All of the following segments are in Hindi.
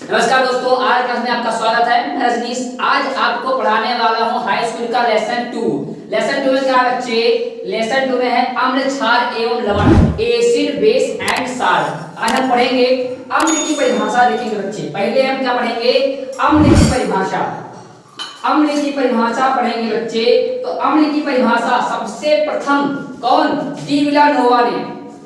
नमस्कार दोस्तों, आज क्लास में आपका स्वागत है। मैं रजनीश आज आपको पढ़ाने वाला हूं हाई स्कूल का लेसन 2। लेसन 2 में क्या है बच्चे? लेसन 2 में है अम्ल, क्षार एवं लवण, एसिड, बेस एंड साल्ट। आज हम पढ़ेंगे अम्ल की परिभाषा। देखेंगे बच्चे, पहले हम क्या पढ़ेंगे? अम्ल की परिभाषा। अम्ल की परिभाषा पढ़ेंगे बच्चे। तो अम्ल की परिभाषा सबसे प्रथम कौन? डी विलानोवा ने।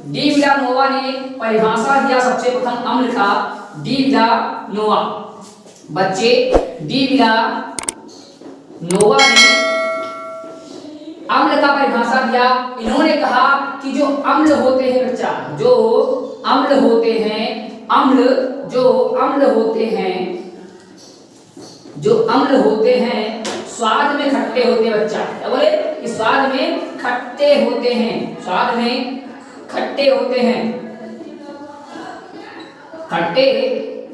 डी विलानोवा ने परिभाषा दिया सबसे प्रथम अम्ल का। डी विलानोवा बच्चे, डी विलानोवा ने अम्ल का परिभाषा दिया। इन्होंने कहा कि जो अम्ल होते हैं बच्चा, जो अम्ल होते हैं, जो अम्ल होते हैं स्वाद में खट्टे होते हैं बच्चा। क्या बोले? कि स्वाद में खट्टे होते हैं, स्वाद में खट्टे होते हैं, खट्टे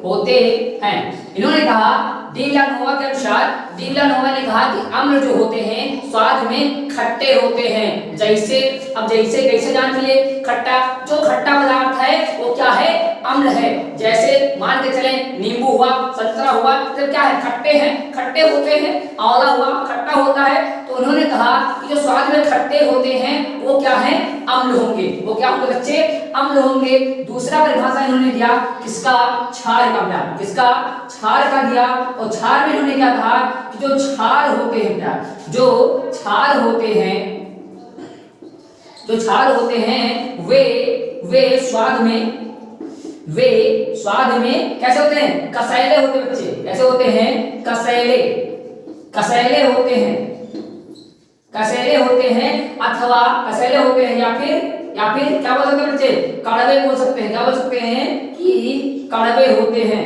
होते हैं। इन्होंने कहा डी विलानोवा के अनुसार, डी विलानोवा ने कहा कि अम्ल जो होते हैं स्वाद में खट्टे होते हैं। जैसे कैसे जान लिए? खट्टा, जो खट्टा पदार्थ है वो क्या है? अम्ल है। जैसे मान के चले नींबू हुआ, संतरा हुआ, तो क्या है? खट्टे हैं, खट्टे होते हैं। आंवला हुआ, खट्टा होता है। तो उन्होंने कहा कि जो स्वाद में खट्टे होते हैं वो क्या है? अम्ल होंगे। वो क्या होंगे बच्चे? अम्ल होंगे। दूसरा परिभाषा इन्होंने दिया किसका? क्षार का दिया। किसका? क्षार का दिया। और क्षार में इन्होंने क्या कहा कि जो क्षार होते हैं क्या? जो क्षार होते हैं, जो क्षार होते हैं वे स्वाद में कैसे होते हैं? कसैले होते हैं बच्चे। कैसे होते हैं? कसैले होते हैं, कसैले होते हैं, अथवा कसैले होते हैं, या फिर क्या बोल सकते हैं बच्चे? कड़वे बोल सकते हैं। क्या बोल सकते हैं? कि कड़वे होते हैं,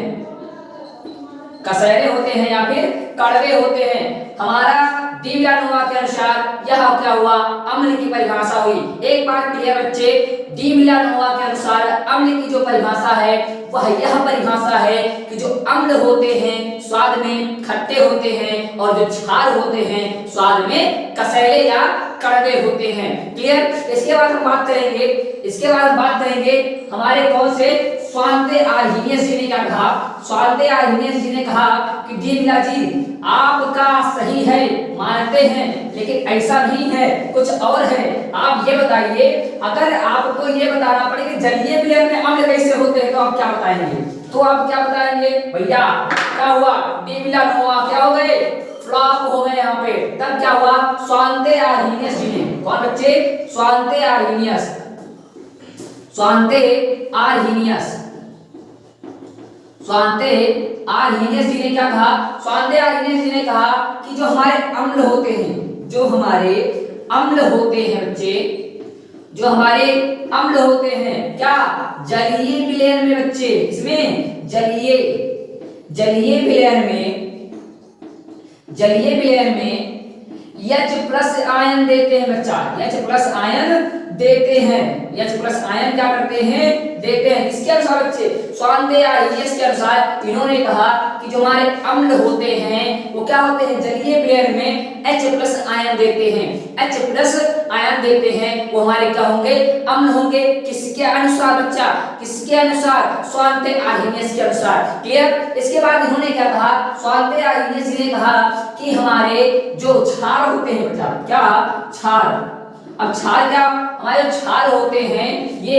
कसैले होते हैं या फिर कड़वे होते हैं। हमारा डी विलानोवा के अनुसार यह क्या हुआ? अम्ल की परिभाषा हुई। एक बात क्लियर बच्चे, डी विलानोवा के अनुसार अम्ल की जो परिभाषा है वह यह परिभाषा है कि जो अम्ल होते हैं स्वाद में खट्टे होते हैं, और जो क्षार होते हैं स्वाद में कसैले या कड़वे होते हैं। क्लियर? इसके बाद हम बात करेंगे हमारे कौन से? स्वांते आर्हीनियस जी ने क्या कहा? स्वांते आर्हीनियस जी ने कहा कि डी विला जी आपका सही है, मानते हैं, लेकिन ऐसा नहीं है, कुछ और है। आप ये बताइए, अगर आपको ये बताना पड़े कि जलीय विलयन में अम्ल कैसे होते हैं तो आप क्या बताएंगे? तो आप क्या बताएंगे भैया? क्या हुआ? डी विलानोवा क्या हो गए? फ्लॉप हो गए यहाँ पे। तब क्या हुआ? स्वांते आर्हीनियस जी ने, कौन बच्चे? स्वांते आर्हीनियस जी ने क्या कहा? स्वांते आर्हीनियस जी ने कहा कि जो हमारे अम्ल होते हैं, जो हमारे अम्ल होते हैं बच्चे, जो हमारे अम्ल होते हैं क्या? जलीय विलयन में बच्चे, इसमें जलीय विलयन में H+ आयन देते हैं बच्चा। H+ आयन देते हैं। H+ आयन क्या करते हैं? देते हैं। इसके अनुसार बच्चे, स्वांते आर्हीनियस के अनुसार इन्होंने कहा कि जो हमारे अम्ल होते हैं वो क्या होते हैं? जलीय विलयन में H+ आयन देते हैं। H+ आयन देते हैं, वो हमारे क्या होंगे? अम्ल होंगे। किसके अनुसार बच्चा? किसके अनुसार? स्वांते आर्हीनियस के अनुसार। क्लियर? इसके बाद इन्होंने क्या कहा? स्वांते आर्हीनियस जी ने कहा कि हमारे जो क्षार होते हैं बच्चा, क्या? क्षार। अब क्षार क्या? हमारे क्षार होते हैं ये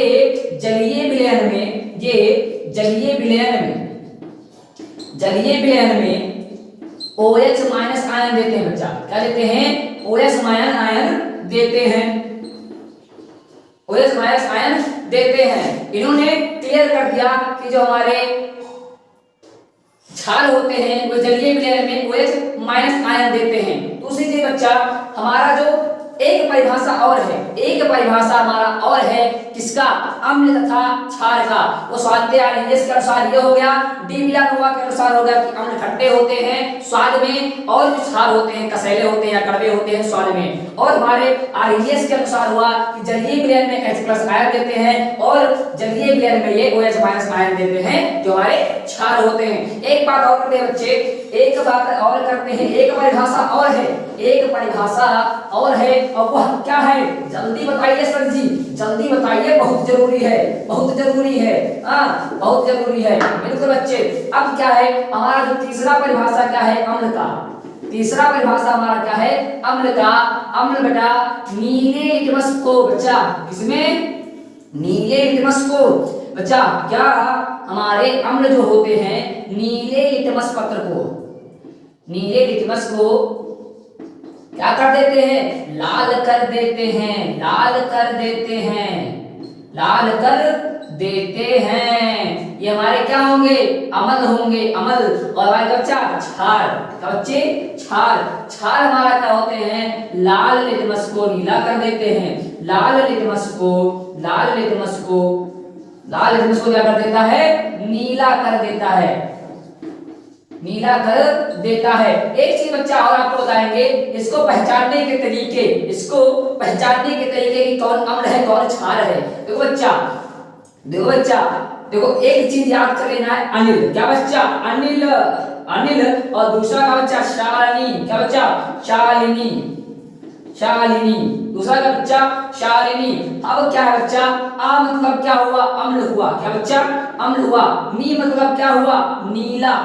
जलीय विलयन में OH- आयन देते हैं बच्चा। क्या देते हैं? OH- आयन देते हैं। OH- आयन देते हैं। इन्होंने क्लियर कर दिया कि जो हमारे क्षार होते हैं वो जलीय विलयन में OH- आयन देते हैं। दूसरी चीज बच्चा, हमारा जो एक परिभाषा और है, एक परिभाषा हमारा और है किसका? अम्ल तथा क्षार का। वो स्वांते आर्हीनियस के अनुसार ये हो गया। डी विलानोवा के अनुसार हो गया कि अम्ल खट्टे होते हैं स्वाद में, और जो क्षार होते हैं कसैले होते हैं या कड़वे होते हैं स्वाद में। और हमारे आर्हीनियस के अनुसार हुआ कि जलीय विलयन में H+ आयन देते हैं, और जलीय विलयन में ये OH- आयन देते हैं जो हमारे क्षार होते हैं। एक बात और करते हैं बच्चे, एक परिभाषा और है, और वह क्या है? जल्दी बताइए सर जी, जल्दी बताइए, बहुत जरूरी है, बहुत जरूरी है, हाँ बहुत जरूरी है। बिल्कुल बच्चे। अब क्या है हमारा जो तीसरा परिभाषा क्या है अम्ल का, तीसरा परिभाषा हमारा क्या है अम्ल का। अम्ल बेटा नीले लिटमस को बच्चा, इसमें नीले लिटमस को बच्चा, क्या हमारे अम्ल जो होते हैं नीले लिटमस पत्र को, नीले लिटमस को क्या कर देते हैं, लाल कर देते हैं, लाल कर देते हैं, लाल कर देते हैं। ये हमारे क्या होंगे अम्ल होंगे, अम्ल। और हमारे बच्चा क्षार, क्या बच्चे क्षार, क्षार हमारा क्या होते हैं लाल लिटमस को नीला कर देते हैं, लाल लिटमस को, लाल लिटमस को, लाल लिटमस को क्या कर देता है नीला कर देता है, नीला कर देता है। एक चीज बच्चा और आपको बताएंगे, इसको पहचानने के तरीके, इसको पहचानने के तरीके कि कौन अम्ल है कौन क्षार है। देखो बच्चा, देखो बच्चा, देखो एक चीज याद कर लेना है अनिल, क्या बच्चा अनिल, अनिल। और दूसरा का बच्चा शालिनी, क्या बच्चा शालिनी, शालिनी, दूसरा का बच्चा शालिनी। अब क्या है बच्चा आ मतलब क्या हुआ अम्ल हुआ, क्या बच्चा अम्ल हुआ। नी मतलब क्या हुआ नीला,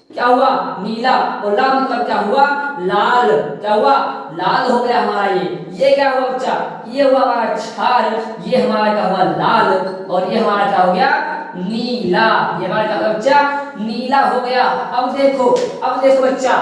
क्या हुआ नीला। और ला मतलब क्या हुआ लाल, क्या हुआ लाल हो गया हमारा ये क्या हुआ बच्चा ये हुआ हमारा क्षार, ये हमारा क्या हुआ लाल, और ये हमारा क्या हो गया नीला, ये हमारा क्या हुआ बच्चा नीला हो गया। अब देखो, अब देखो बच्चा,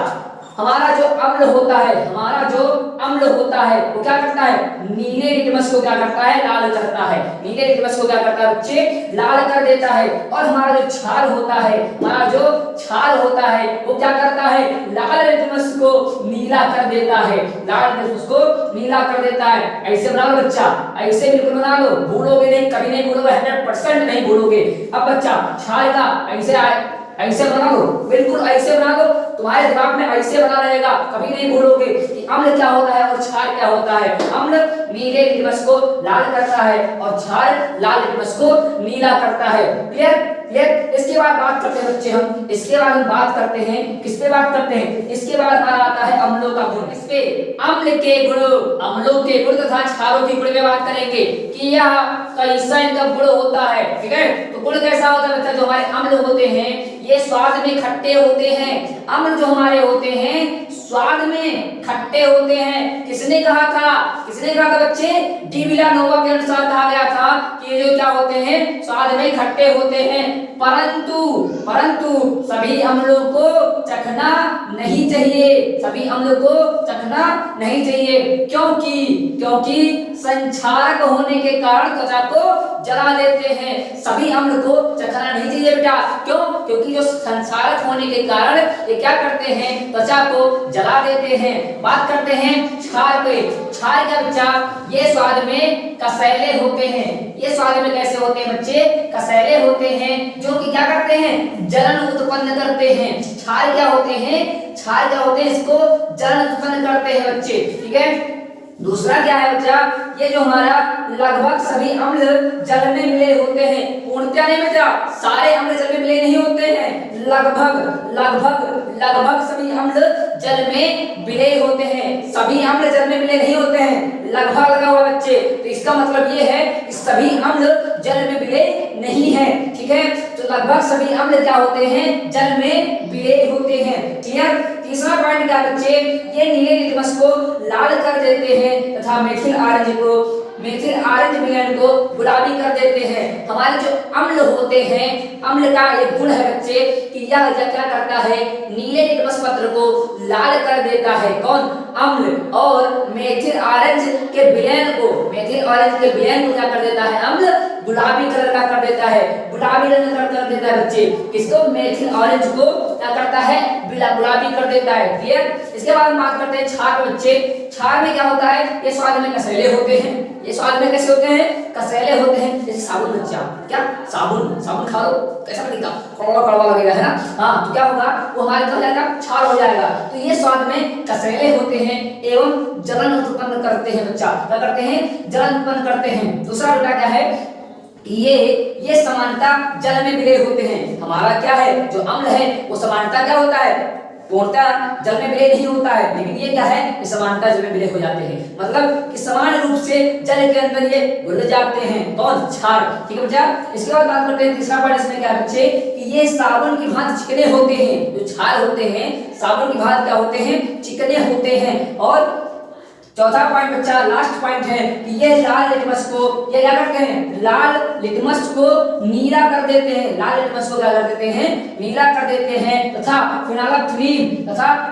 हमारा जो अम्ल होता है, हमारा जो अम्ल होता है वो क्या करता है नीले लिटमस को क्या करता है लाल करता है, नीले लिटमस को क्या करता है बच्चे लाल कर देता है। और हमारा जो क्षार होता है, हमारा जो क्षार होता है वो क्या करता है लाल लिटमस को नीला कर देता है, लाल लिटमस को नीला कर देता है। ऐसे बना लो बच्चा, ऐसे बिल्कुल बना लो, भूलोगे नहीं, कभी नहीं भूलोगे, 100% नहीं भूलोगे। अब बच्चा क्षार का ऐसे आए, ऐसे बना लो, बिल्कुल ऐसे बना दो, तुम्हारे दिमाग में ऐसे बना रहेगा, कभी नहीं भूलोगे कि अम्ल क्या होता है और क्षार क्या होता है। अम्ल नीले लिटमस को लाल करता है और क्षार लाल लिटमस को नीला करता है। Clear, clear. इसके बाद बात करते हैं बच्चे हम, इसके बाद हम बात करते हैं, किस पे बात करते हैं, इसके बाद हमारा आता है अम्लों का गुण। इस पे अम्ल के गुण, अम्लों के गुण तथा क्षारों के गुण में बात करेंगे कि यह कैसा इनका गुण होता है। ठीक है, तो गुण कैसा होता है बच्चा, जो हमारे अम्ल होते हैं ये स्वाद में खट्टे होते हैं। अम्ल जो हमारे होते हैं स्वाद में खट्टे होते हैं। किसने कहा था, किसने कहा था बच्चे, डी विलानोवा के अनुसार कहा गया था कि ये जो क्या होते हैं स्वाद में खट्टे होते हैं, परंतु परंतु सभी अम्लों को चखना नहीं चाहिए, सभी अम्लों को चखना नहीं चाहिए। क्योंकि क्योंकि संक्षारक होने के कारण त्वचा को जला देते हैं। सभी अम्ल को चखना नहीं चाहिए बेटा, क्यों, क्योंकि जो संक्षारक होने के कारण ये क्या करते हैं त्वचा को जला देते हैं। बात करते हैं क्षार पे। क्षार का बच्चा ये स्वाद में कसैले होते हैं, ये स्वाद में कैसे होते हैं बच्चे कसैले होते हैं, जो कि क्या करते हैं जलन उत्पन्न करते हैं। क्षार क्या होते हैं, क्षार क्या होते हैं इसको जलन उत्पन्न करते हैं बच्चे। ठीक है, दूसरा क्या है बच्चा, ये जो हमारा लगभग सभी अम्ल जल में मिले होते हैं। पूर्णतः नहीं बच्चा, सारे अम्ल जल में मिले नहीं होते हैं, लगभग लगभग लगभग सभी अम्ल जल में मिले होते हैं। सभी अम्ल जल में मिले नहीं होते हैं, लगभग लगा हुआ बच्चे, तो इसका मतलब ये है कि सभी अम्ल जल में मिले नहीं है। ठीक है, तो लगभग सभी अम्ल क्या होते हैं जल में मिले होते हैं। क्लियर। तीसरा पॉइंट क्या बच्चे, ये नीले लिटमस को लाल कर देते हैं तथा मेथिल ऑरेंज को, मेथिल ऑरेंज विलयन को गुलाबी कर देते हैं। हमारे जो अम्ल होते हैं, अम्ल का एक गुण है बच्चे कि यह क्या करता है नीले लिटमस पत्र को लाल कर देता है। कौन, अम्ल। और मेथिल ऑरेंज के विलयन को, मेथिल ऑरेंज के विलयन को क्या कर देता है अम्ल गुलाबी कलर का कर देता है, गुलाबी रंग का कर देता है बच्चे। किसको, मेथिल ऑरेंज को क्या करता है गुलाबी कर देता है। क्लियर। इसके बाद हम बात करते हैं क्षार बच्चे। क्षार में क्या होता है, ये स्वाद में कसैले होते हैं, ये स्वाद में कैसे होते हैं कसैले होते हैं, जैसे साबुन बच्चा, क्या साबुन, साबुन खा लो कैसा लगेगा, कड़वा कड़वा लगेगा है ना, हाँ तो क्या होगा वो हमारे हो जाएगा क्षार हो जाएगा। तो ये स्वाद में कसैले होते हैं एवं जलन उत्पन्न करते हैं बच्चा, क्या करते हैं जलन उत्पन्न करते हैं। दूसरा बेटा क्या है, ये समानता जल में मिले होते हैं। हमारा क्या है जो अम्ल है वो समानता क्या होता है पूर्णतः जल में विलय नहीं होता है, लेकिन ये क्या है, ये समानता जल में विलय हो जाते हैं, मतलब कि समान रूप से जल के अंदर ये घुल जाते हैं। कौन? क्षार। ठीक है बच्चा। इसके बाद बात करते हैं तीसरा पॉइंट, इसमें क्या है बच्चे कि ये साबुन की भांति चिकने होते हैं। जो क्षार होते हैं साबुन की भांति क्या होते हैं, चिकने होते हैं। और चौथा पॉइंट बच्चा, लास्ट पॉइंट है कि ये लाल लिटमस को ये क्या करते हैं, लाल लिटमस को नीला कर देते हैं। लाल लिटमस को क्या कर देते हैं, नीला कर देते हैं। तथा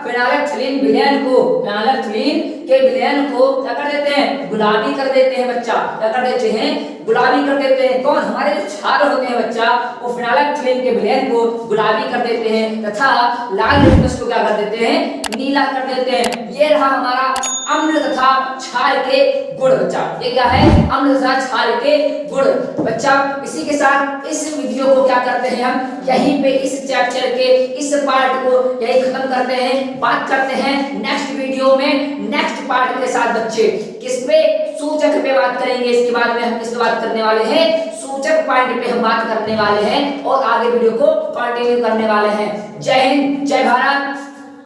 फिनाइलएथलीन विलयन को, फिनाइलएथलीन के विलयन को क्या कर देते हैं, गुलाबी कर देते हैं बच्चा। क्या कर देते हैं, गुलाबी कर देते हैं। कौन? हमारे जो क्षार होते हैं बच्चा, वो फिनाइलएथलीन के विलयन को गुलाबी कर देते हैं तथा लाल लिटमस को क्या कर देते हैं, नीला कर देते हैं। ये रहा हमारा अम्ल तथा क्षार के गुण बच्चा। ये क्या है, अम्ल तथा क्षार के गुण बच्चा। इसी के साथ इस वीडियो को क्या करते हैं, हम यहीं पे इस चैप्टर के इस पार्ट को यही खत्म करते हैं। बात करते हैं नेक्स्ट वीडियो में नेक्स्ट पार्ट के साथ बच्चे, किस पे, सूचक पे बात करेंगे। इसके बाद में हम किस पे बात करने वाले हैं, सूचक पॉइंट पे हम बात करने वाले हैं और आगे वीडियो को कंटिन्यू करने वाले हैं। जय हिंद, जय भारत।